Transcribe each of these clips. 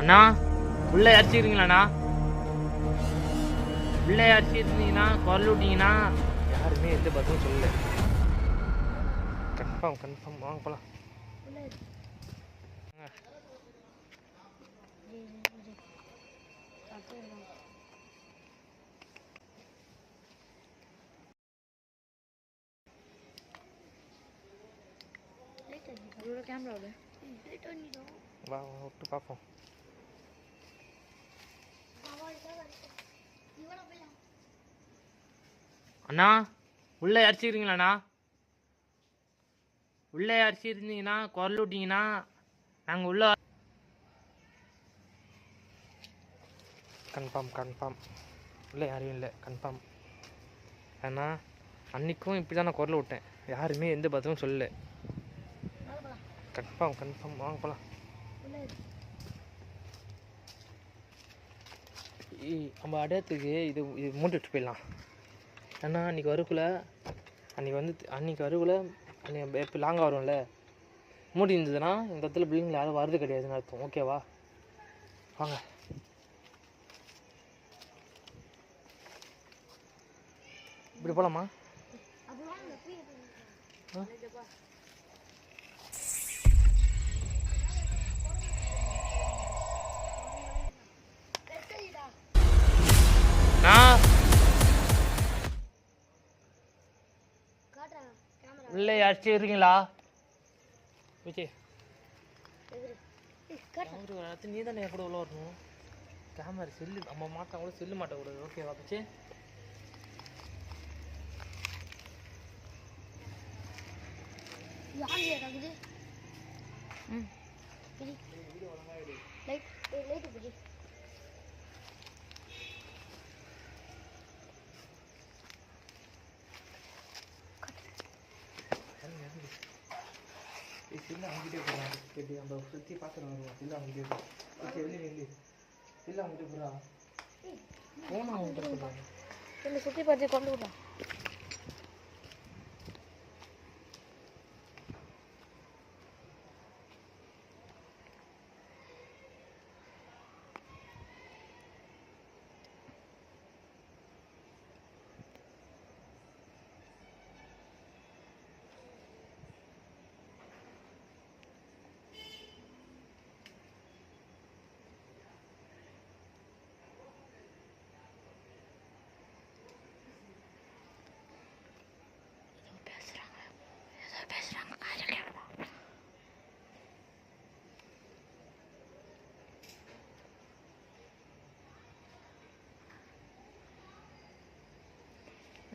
அண்ணா உள்ளே அடிச்சுக்கிறீங்களாண்ணா? உள்ளே அடிச்சிருந்தீங்கன்னா குரல் விட்டீங்கன்னா யாருமே எந்த பதிலும் சொல்லல. கன்ஃபார்ம் வாங்க போகலாம். வா விட்டு பார்ப்போம். அண்ணா உள்ளே அடிச்சுக்கிறீங்களாண்ணா? உள்ளே அடிச்சிருந்தீங்கன்னா குரல் விட்டீங்கன்னா நாங்கள் உள்ள கன்ஃபார்ம் இல்லை யாரும் இல்லை கன்ஃபார்ம். ஏன்னா அன்றைக்கும் இப்படி தான் நான் குரல் விட்டேன், யாருமே எந்த பதிலும் சொல்லலை. கன்ஃபார்ம் வாங்க போகலாம். நம்ம அடையத்துக்கு இது மூட்டுட்டு போயிடலாம். ஏன்னா அன்றைக்கி வரக்குள்ள இப்போ லாங்காக வரும்ல, மூடி இருந்ததுன்னா இந்த இடத்துல பில்டிங்கில் யாரும் வரது கிடையாதுன்னு அர்த்தம். ஓகேவா? வாங்க. இப்படி போகலாமா? உள்ளே அடிச்சுக்கிறீங்களா? விஜய் நீ தானே கூட உள்ள வரணும். கேமரா செல்லு நம்ம மாட்டா கூட செல்லு மாட்டக்கூடாது. ஓகேவா விஜய்? இல்லை அவங்ககிட்டே போகிறான். எப்படி நம்ம சுற்றி பார்த்துட்டு வருவோம். இல்லை அவங்ககிட்டே ஓகே வெளியே இல்லை அவங்ககிட்ட போகிறா போனா அவங்ககிட்ட போகிறாங்க. இல்லை சுற்றி பார்த்து கொண்டு விடலாம்.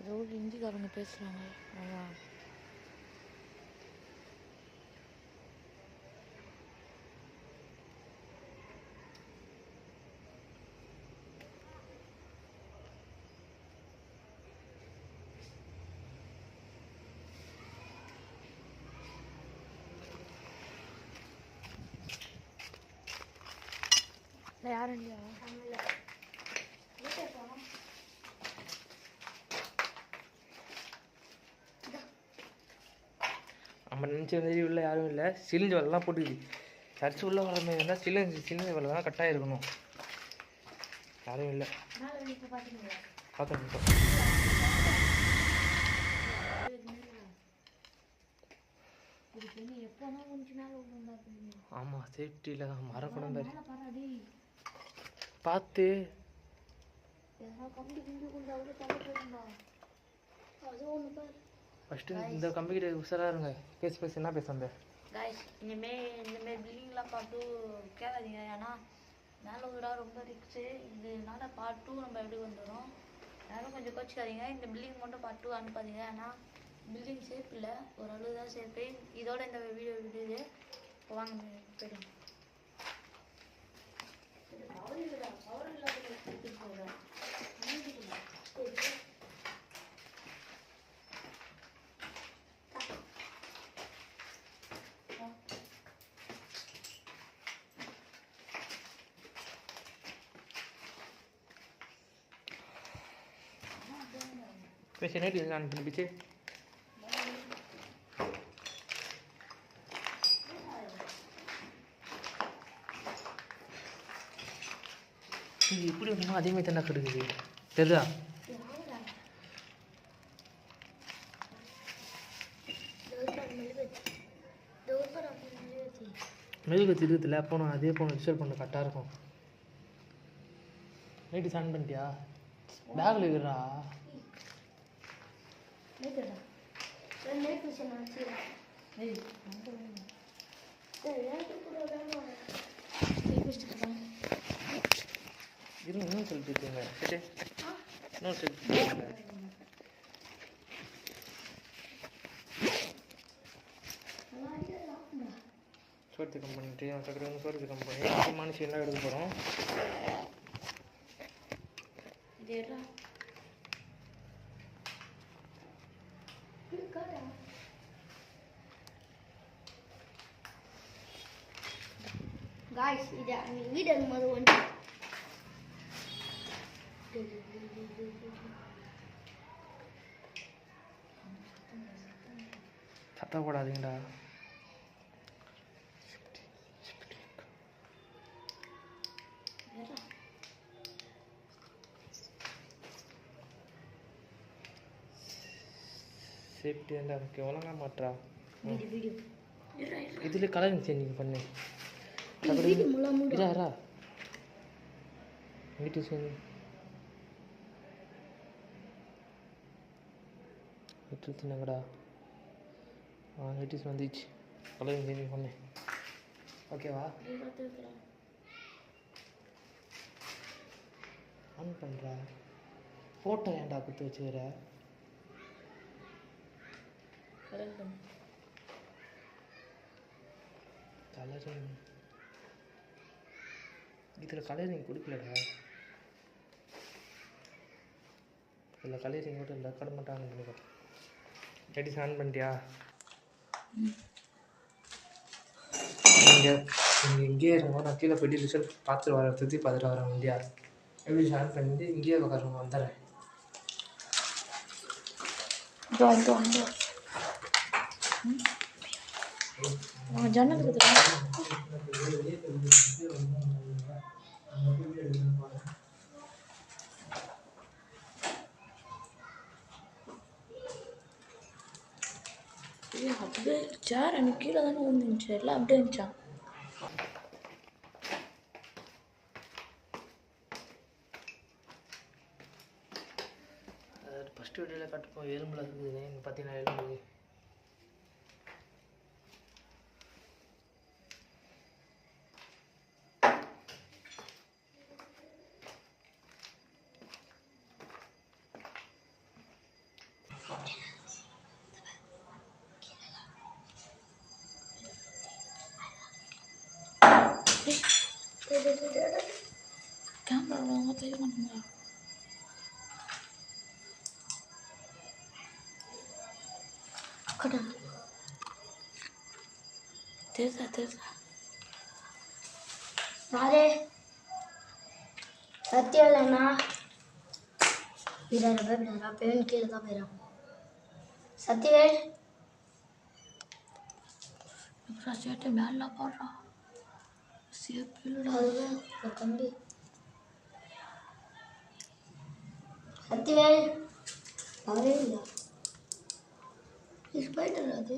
ஏதோ ஹிந்திக்காரங்க பேசுகிறாங்க. அதான் யாரும் இல்லையா? நம்ம நினச்ச மாதிரி உள்ள யாரும் இல்லை. சிலிஞ்சு வரலாம் போட்டுக்குது. சர்ச்சு உள்ள வர மாதிரி இருந்தால் சிலிஞ்சு வரல தான் கட்டாக இருக்கணும். யாரும் இல்லை. பார்த்துருக்கோம். ஆமாம் சேஃப்டியில் தான் மறக்கணும் பேர் பார்த்து. ஃபஸ்ட்டு இந்த கம்பிக்கிட்ட உஷாராக இருங்க. பேசி என்ன பேசுங்க காய்ஸ். இனிமேல் பில்டிங்லாம் பார்த்து கேட்காதீங்க. ஏன்னா மேலே விட ரொம்ப ரிக்ஸு. இதனால பார்ட் 2 நம்ம எப்படி வந்துடும். யாரும் கொஞ்சம் கோச்சிக்காதீங்க. இந்த பில்டிங் மட்டும் பார்ட் 2 அனுப்பாதீங்க. ஏன்னா பில்டிங் சேஃப் இல்லை, ஓரளவு தான் சேஃபு. இதோட இந்த வீடியோ விடுது. இப்போ வாங்க போயிடும். பேசி நேற்று அனுப்பிச்சு இது இப்படி ஒன்றுமா அதே மாதிரி தானே கிடக்குது தெரியுதா? மெழுகுவத்தி இருக்குதுல்ல, அப்போ நான் அதே போன ரிசர்வ் பண்ண கரெக்டாக இருக்கும். நைட்டு ஸ்டாண்ட் பண்ணிட்டியா? பேக்கில் இருக்குறா. இன்னும் சொல்லிட்டு இருக்கீங்க சரி, இன்னும் சொல்லிட்டு இருக்கீங்க. சோர்த்து கம்பெனி சக்கரை சோர்த்து கம்பெனி மனுஷன் எல்லாம் எடுக்க போகிறோம். காய்ஸ் இது வீடு மாதிரி ஒன்று சத்தம் போடாதீங்கடா. சேஃப்டி தான் முக்கியம். ஒழுங்கா மாட்டா இதில் கலரிங் சேஞ்சிங் பண்ணு. இரா வீட்டு சேஞ்ச் விட்டுருச்சுனாங்கடா. நோட்டீஸ் வந்துச்சு. கலரிங் சேஞ்சிங் பண்ணு. ஓகேவா? ஆன் பண்ணுறா. ஃபோட்டோ ஏன்டா கொடுத்து வச்சுக்கிற? கலரிங் இதில் கலரிங் கொடுக்கலடா. இதில் கலரிங் கூட இல்லை. கடை மட்டும் ஆன் பண்ணிக்கோ. நோட்டீஸ் ஆன் பண்ணிட்டியா? நீங்கள் இங்கேயே இருங்க. நான் கீழே போய்ட்டு ரிசல்ட் பார்த்துட்டு வரேன். சுற்றி பார்த்துட்டு வரேன். இந்தியா எப்படி ஆன் பண்ணிட்டு இங்கேயே உட்காருங்க. வந்துடுறேன். ஜன்னலுக்கு அப்படியே சேர் எனக்கு கீழே தானே வந்துருந்துச்சு. எல்லாம் அப்படியே இருந்துச்சா? ஃபஸ்ட்டு வீடியோவில் கட்டுப்போம் எலும்பில் இருக்குது. பார்த்தீங்கன்னா எலும்பு கேமரா வாங்க தெரிய மாட்டேங்க. அக்கடா தெரியுதா யாரே சத்தியம் இல்லைண்ணா. விடாரா பேன் கீழே தான் போயிடான். சத்தியவேல் சேட்டை மேலே போடுறான். அதுதான் ஒரு கம்பி. சத்தியவேல் வரவே இல்லை. போயிட்டு அது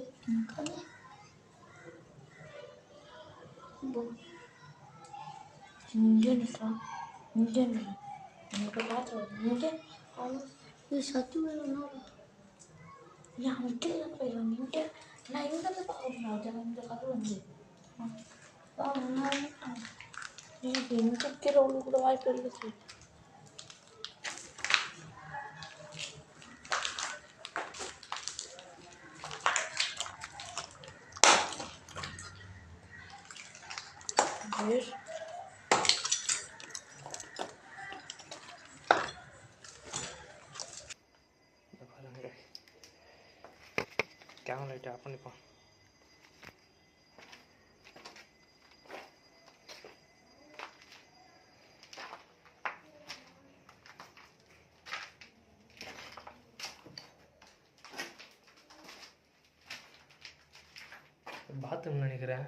இங்கே நிற்கிறான். இங்கே உங்கள்கிட்ட பார்த்து இங்கே இது சத்து வேணும்னா நான் இங்கே தான் போயிடுவேன். இங்கே நான் இங்கே தான் பார்க்கணும். இந்த கதை வந்து எனக்கு எங்கே கீழே உள்ள கூட வாய்ப்பு இருக்குது. கேமரா லைட்டை ஆஃப் பண்ணிப்போம். பாத்ரூம் நினைக்கிறேன்.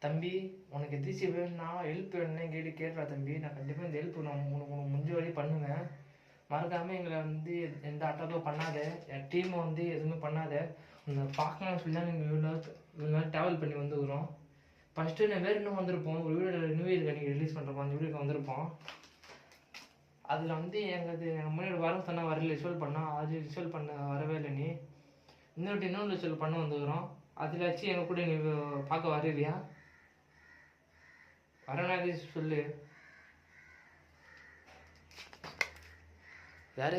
தம்பி உனக்கு எதிர்த்து வேணும்னா ஹெல்ப் வேணும்னா கேட்குறா தம்பி, நான் கண்டிப்பாக இந்த ஹெல்ப் நான் உனக்கு முடிஞ்ச வழி பண்ணுவேன். மறக்காமல் எங்களை வந்து எந்த அட்டாக்கும் பண்ணாத, என் டீமை வந்து எதுவுமே பண்ணாத. உன்னை பார்க்கணும்னு சொல்லி தான் நீங்கள் இவ்வளோ நாள் ட்ராவல் பண்ணி வந்துக்கிறோம். ஃபஸ்ட்டு நான் வேறு இன்னும் வந்திருப்போம், ஒரு வீடியோ நியூ இயருக்கு அன்றைக்கி ரிலீஸ் பண்ணுறப்போ அந்த வீடியோக்கு வந்திருப்போம். அதில் வந்து எங்கள் முன்னாடி வரும் சொன்னால் வரல, ரிசல்ட் பண்ணோம். அது ரிசல்ட் பண்ண வரவே இல்லை. நீ இன்னொரு ரிசல்ட் பண்ண வந்துக்கிறோம். அதில் வச்சு எங்கள் கூட நீ பார்க்க வருவியா? வரனா சொல்லு. யாரு?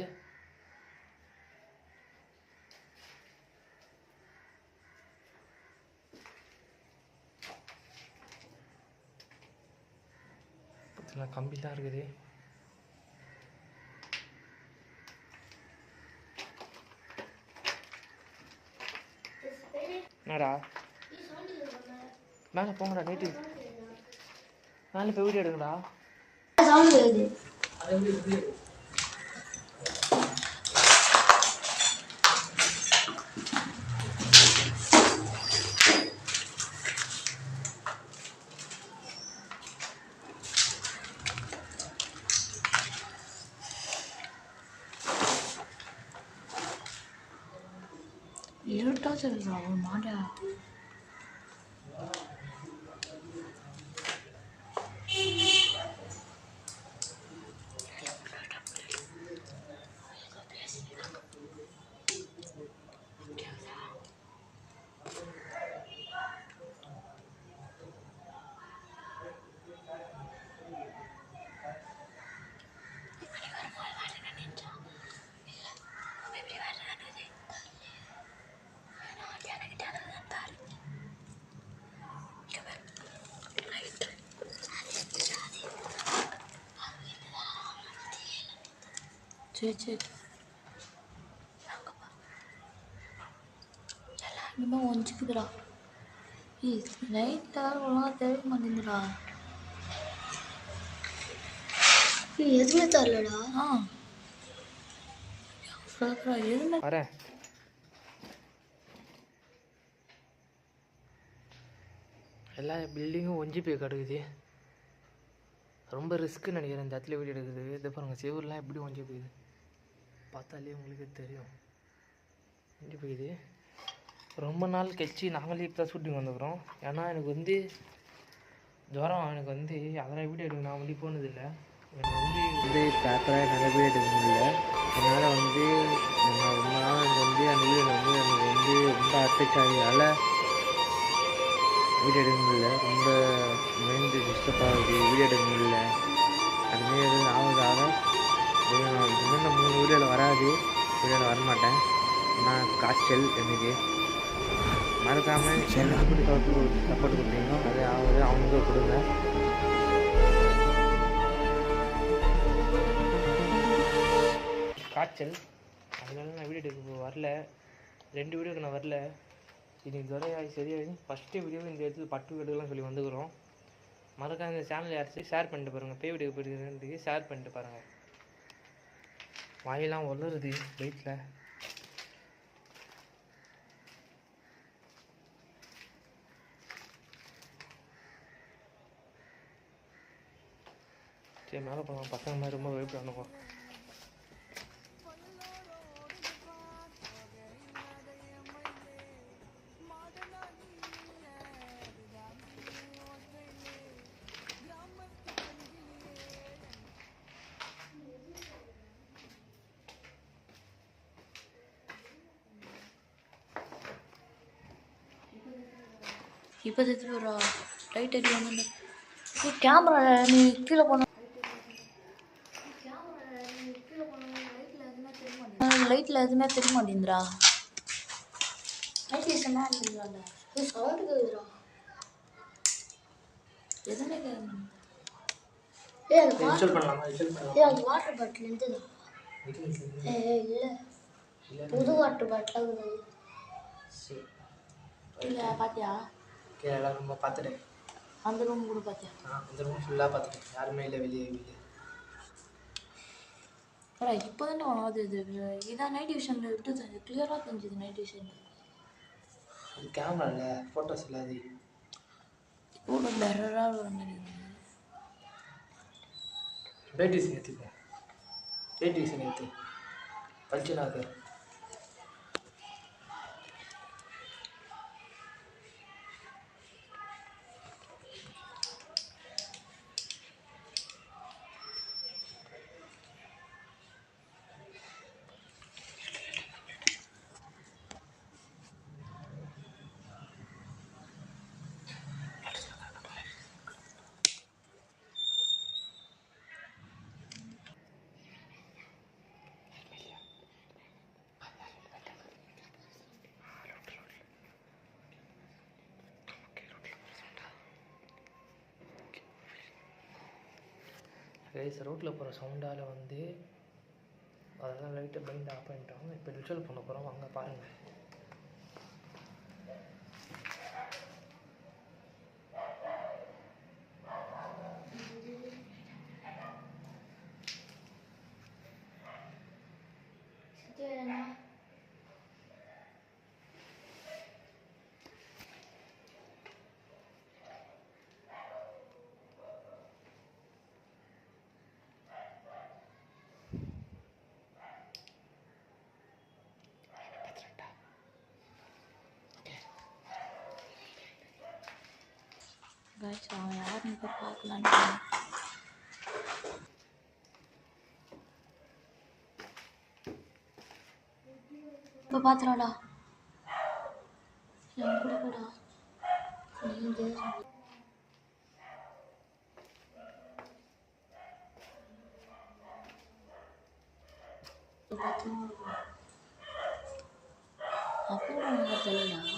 கம்பி தான் இருக்குது. என்னடா மேலே போங்கடா, நைட்டு மேலே போய் வீடியோ எடுங்கடா. இருட்டா சொல்றா ஒரு மாடா. சரி எல்லாருமே ஒஞ்சிக்குதுடா. நைட்டில் ஒழுங்காக தெரிய மாட்டேங்குதுடா. எதுவுமே தரலடா. எதுவுமே வரேன். எல்லா பில்டிங்கும் ஒஞ்சி போய் கிடக்குது. ரொம்ப ரிஸ்க்குன்னு நினைக்கிறேன் இந்த இடத்துல வீடு எடுக்குது. இதை பாருங்கள், செவர்லாம் எப்படி ஒஞ்சி போகுது பார்த்தாலே உங்களுக்கு தெரியும். ஒஞ்சி போகுது. ரொம்ப நாள் கழிச்சு நாங்களே இப்போ தான் ஷூட்டிங் வந்துக்கிறோம். ஏன்னா எனக்கு வந்து ஜுரம், எனக்கு வந்து அதெல்லாம் வீடியோ எடுக்க நான் வந்து போனதில்லை. எனக்கு வந்து பேப்பராக என்னால் வீடியோ எடுக்க முடியல. அதனால் வந்து ரொம்ப நாள் எனக்கு வந்து அந்த வீடியோ வந்து எனக்கு வந்து ரொம்ப அட்டாச் ஆகியதால் வீடியோ எடுக்க முடியல. ரொம்ப மைண்டு டிஸ்டர்ப் ஆகுது, வீடியோ எடுக்க முடியல. அதுமாரி எதுவும் ஆகுறதால இதுமாதிரி நான் 3 வீடியோவில் வராது, வீடியோவில் வரமாட்டேன். ஆனால் காய்ச்சல் எனக்கு. மறக்காமல் எனக்கு எப்படி சப்போர்ட் கொடுத்தீங்களோ அதே ஆகுது அவனுக்கு கொடுங்க. காய்ச்சல், அதனால நான் வீடியோ எடுக்க வரல. 2 வீடியோக்கு நான் வரல. இன்னைக்கு துறையாகி சரியாகி ஃபஸ்ட்டு வீடியோ இந்த இடத்துல பட்டு வீடுலாம் சொல்லி வந்துக்கிறோம். மறக்காம இந்த சேனல் யாராச்சும் ஷேர் பண்ணிட்டு பாருங்கள். பேய் வீடியோ போயிருக்கிறதுக்கு ஷேர் பண்ணிட்டு பாருங்கள். வாயெல்லாம் வளருது வெயிட்டில். சரி மேலே போகலாம். பசங்க மாதிரி ரொம்ப வெயிட் பண்ணுவோம். இப்போ தெரிஞ்சுக்கிறா லைட் அடி வந்து கேமரா நீ கீழே போன லைட்டில் எதுவுமே தெரிய மாட்டேங்குதுடா. லைட் என்ன இருக்குதுடா, சவுண்டு கேட்குதுடா. எதுவுமே கேட்க. அது வாட்டர் பாட்டில் இருந்தது. இல்லை புது வாட்டர் பாட்டில் இல்லை பார்த்தியா? எல்லாம் ரொம்ப பார்த்துட்டேன். அந்த ரூம் கூட பார்த்தியா? அந்த ரூம் ஃபுல்லாக பார்த்துட்டேன். யாருமே இல்லை வெளியே. இப்போ தானே வராது. இதான் நைட் விஷனில் எப்படி தெரிஞ்சு கிளியராக தெரிஞ்சுது. நைட் விஷன் அது கேமரா இல்லை, ஃபோட்டோஸ் இல்லை. அது கூட பெரராக வர மாதிரி பேட்டிஸ் ஏற்றுக்க பேட்டிஸ் ஏற்று பல்ச்சனாக்கு கைஸ் ரோட்டில் போகிற சவுண்டால் வந்து அதெல்லாம் லைட்டை மைண்ட் ஆஃப் பண்ணிட்டோம். இப்போ ரிச்சுவல் பண்ண போகிறோம், வாங்க பாருங்கள். காய்ச்சி அவன் யாருன்னு போய் பார்க்கலான்னு இப்போ பார்த்துடாடா என் கூட கூடா நீங்கள் அப்புறம் தெரியலடா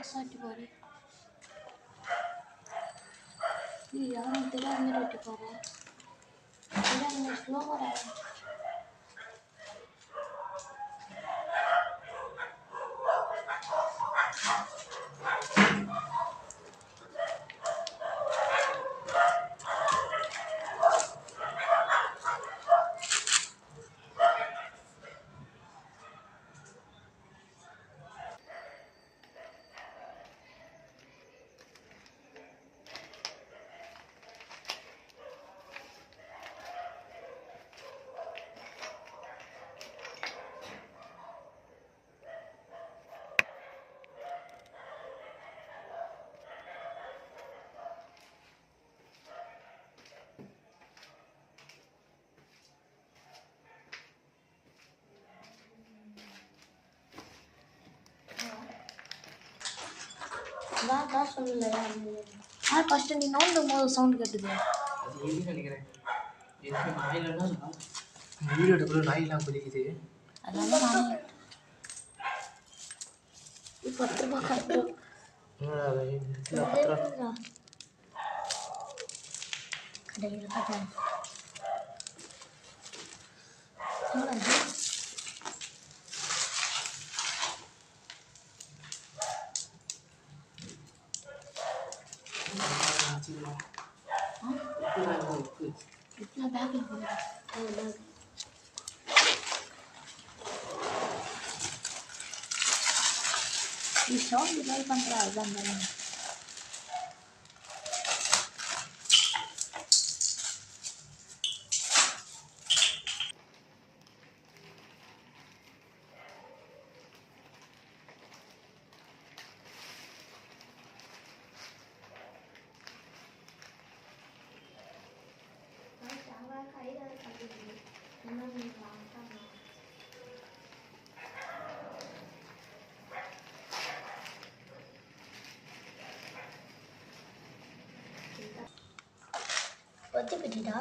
சாட்டி பாரு யாரும் தெரியாத மாதிரி விட்டு பாரு தெரியாத ஸ்லோவரா நான் சொல்லல ஃபர்ஸ்ட் நீ நோண்டும் போது சவுண்ட் கேட்டுது அது எது நினைக்கிறேன் நாயிலன்னா வீடியோ எடுக்கிற நாயெல்லாம் குதிக்குது அதனால நான் இப்போ 10 ரூபாய் கட்டுறோம் கடையில் கட்டுறேன் ಈ ಸೌಂಡ್ ಲೈಫ್ ಅಂತ ಅದನ್ನ ஒத்துக்கிட்டா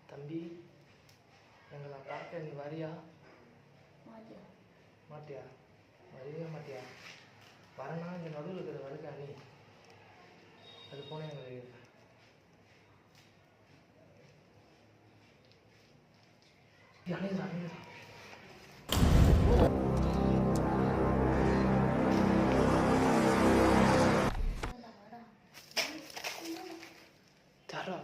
தம்பி, எங்களை பார்க்க நீ வரியா? மாட்டியா? வரவே மாட்டியா? வரனா இந்த நடுவில் இருக்கிற வழக்கா நீ அது போனால் எங்களுக்கு அணைதான் தரா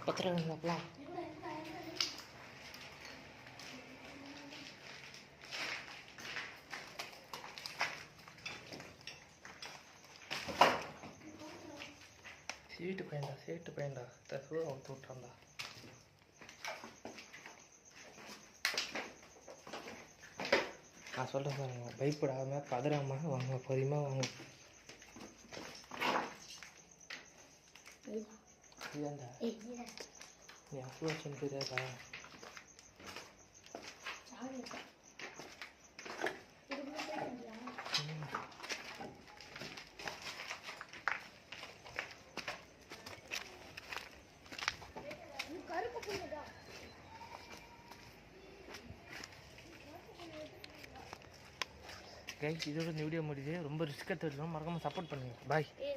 பத்திரம் சேட்டு பையன்டா தசுவா அவுத்து விட்டான்டா. நான் சொல்கிறேன் பாருங்க, பயப்படாமல் பதறாமல் வாங்க, பொறுமையாக வாங்க. இல்லைண்டா நீ அவ்வளோ வச்சுன்னு தெரியாதா? கைஸ், இதோட இந்த வீடியோ முடியுது. ரொம்ப ரிஸ்க் எடுத்து வச்சுக்கணும், மறக்காமல் சப்போர்ட் பண்ணுங்கள். பாய்.